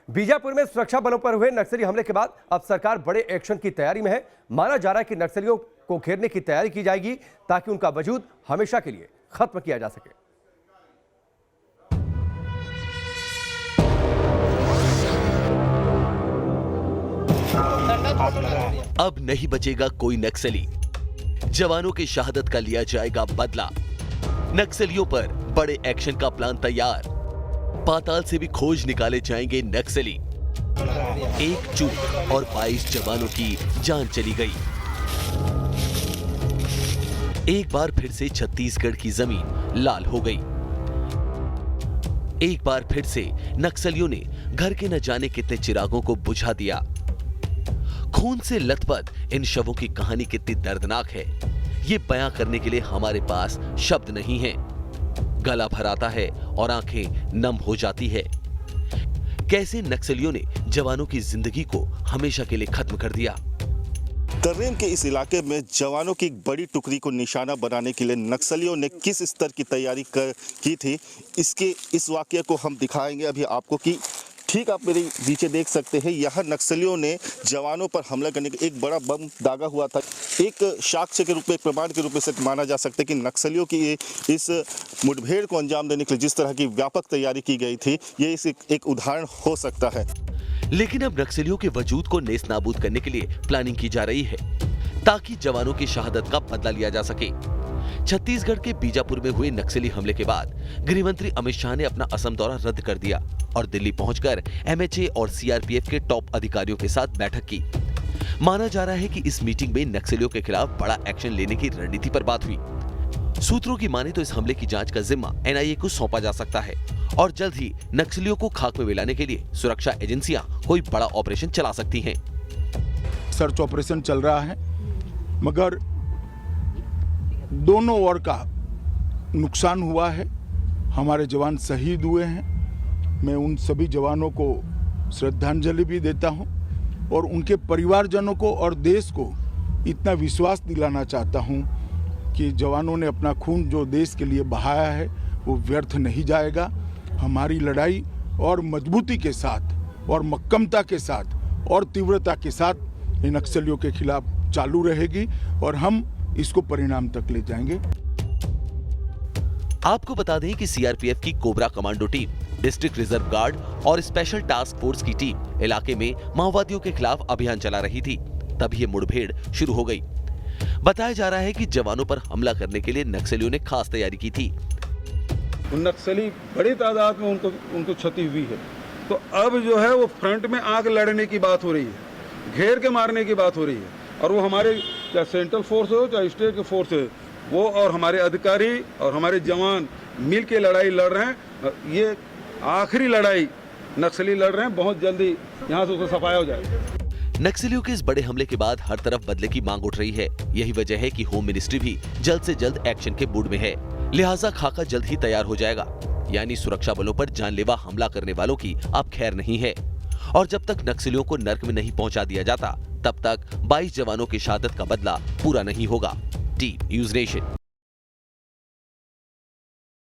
बीजापुर में सुरक्षा बलों पर हुए नक्सली हमले के बाद अब सरकार बड़े एक्शन की तैयारी में है। माना जा रहा है कि नक्सलियों को घेरने की तैयारी की जाएगी ताकि उनका वजूद हमेशा के लिए खत्म किया जा सके। अब नहीं बचेगा कोई नक्सली। जवानों की शहादत का लिया जाएगा बदला। नक्सलियों पर बड़े एक्शन का प्लान तैयार। पाताल से भी खोज निकाले जाएंगे नक्सली। एक चूक और 22 जवानों की जान चली गई। एक बार फिर से छत्तीसगढ़ की जमीन लाल हो गई। एक बार फिर से नक्सलियों ने घर के न जाने कितने चिरागों को बुझा दिया। खून से लथपथ इन शवों की कहानी कितनी दर्दनाक है, ये बयां करने के लिए हमारे पास शब्द नहीं है। गला भर आता है और आंखें नम हो जाती है। कैसे नक्सलियों ने जवानों की जिंदगी को हमेशा के लिए खत्म कर दिया। तर्रेम के इस इलाके में जवानों की एक बड़ी टुकड़ी को निशाना बनाने के लिए नक्सलियों ने किस स्तर की तैयारी की थी, इसके इस वाकये को हम दिखाएंगे अभी आपको कि ठीक आप मेरे पीछे देख सकते हैं। यहाँ नक्सलियों ने जवानों पर हमला करने का एक बड़ा बम दागा हुआ था। एक साक्ष्य के रूप में, एक प्रमाण के रूप में से माना जा सकता है कि नक्सलियों की इस मुठभेड़ को अंजाम देने के लिए जिस तरह की व्यापक तैयारी की गई थी, ये इस एक उदाहरण हो सकता है। लेकिन अब नक्सलियों के वजूद को नेस्त नाबूद करने के लिए प्लानिंग की जा रही है ताकि जवानों की शहादत का बदला लिया जा सके। छत्तीसगढ़ के बीजापुर में हुए नक्सली हमले के बाद गृह मंत्री अमित शाह ने अपना असम दौरा रद्द कर दिया और दिल्ली पहुंचकर एमएचए और सीआरपीएफ के टॉप अधिकारियों के साथ बैठक की। माना जा रहा है कि इस मीटिंग में नक्सलियों के खिलाफ बड़ा एक्शन लेने की रणनीति पर बात हुई। सूत्रों की माने तो इस हमले की जांच का जिम्मा एनआईए को सौंपा जा सकता है और जल्द ही नक्सलियों को खाक में मिलाने के लिए सुरक्षा एजेंसियां कोई बड़ा ऑपरेशन चला सकती हैं। सर्च ऑपरेशन चल रहा है, मगर दोनों ओर का नुकसान हुआ है। हमारे जवान शहीद हुए हैं। मैं उन सभी जवानों को श्रद्धांजलि भी देता हूं और उनके परिवारजनों को और देश को इतना विश्वास दिलाना चाहता हूं कि जवानों ने अपना खून जो देश के लिए बहाया है वो व्यर्थ नहीं जाएगा। हमारी लड़ाई और मजबूती के साथ और मक्कमता के साथ और तीव्रता के साथ इन नक्सलियों के खिलाफ चालू रहेगी और हम इसको परिणाम तक ले जाएंगे। आपको बता दें कि सीआरपीएफ की cobra commando team, district reserve guard और स्पेशल टास्क फोर्स की टीम इलाके में माओवादियों के खिलाफ अभियान चला रही थी, तब ये मुठभेड़ शुरू हो गई। बताया जा रहा है कि जवानों पर हमला करने के लिए नक्सलियों ने खास तैयारी की थी। नक्सली बड़ी तादाद में उनको क्षति हुई है, तो अब जो है वो फ्रंट में आके लड़ने की बात हो रही है, घेर के मारने की बात हो रही है। और वो हमारे चाहे सेंट्रल फोर्स हो चाहे स्टेट के फोर्स हो, वो और हमारे अधिकारी और हमारे जवान मिल के लड़ाई लड़ रहे हैं। ये आखिरी लड़ाई नक्सली लड़ रहे हैं, बहुत जल्दी यहाँ से उसको सफाया हो जाएगा। नक्सलियों के इस बड़े हमले के बाद हर तरफ बदले की मांग उठ रही है। यही वजह है कि होम मिनिस्ट्री भी जल्द से जल्द एक्शन के मूड में है, लिहाजा खाका जल्द ही तैयार हो जाएगा। यानी सुरक्षा बलों पर जानलेवा हमला करने वालों की अब खैर नहीं है और जब तक नक्सलियों को नर्क में नहीं पहुंचा दिया जाता तब तक 22 जवानों की शहादत का बदला पूरा नहीं होगा। Team news nation.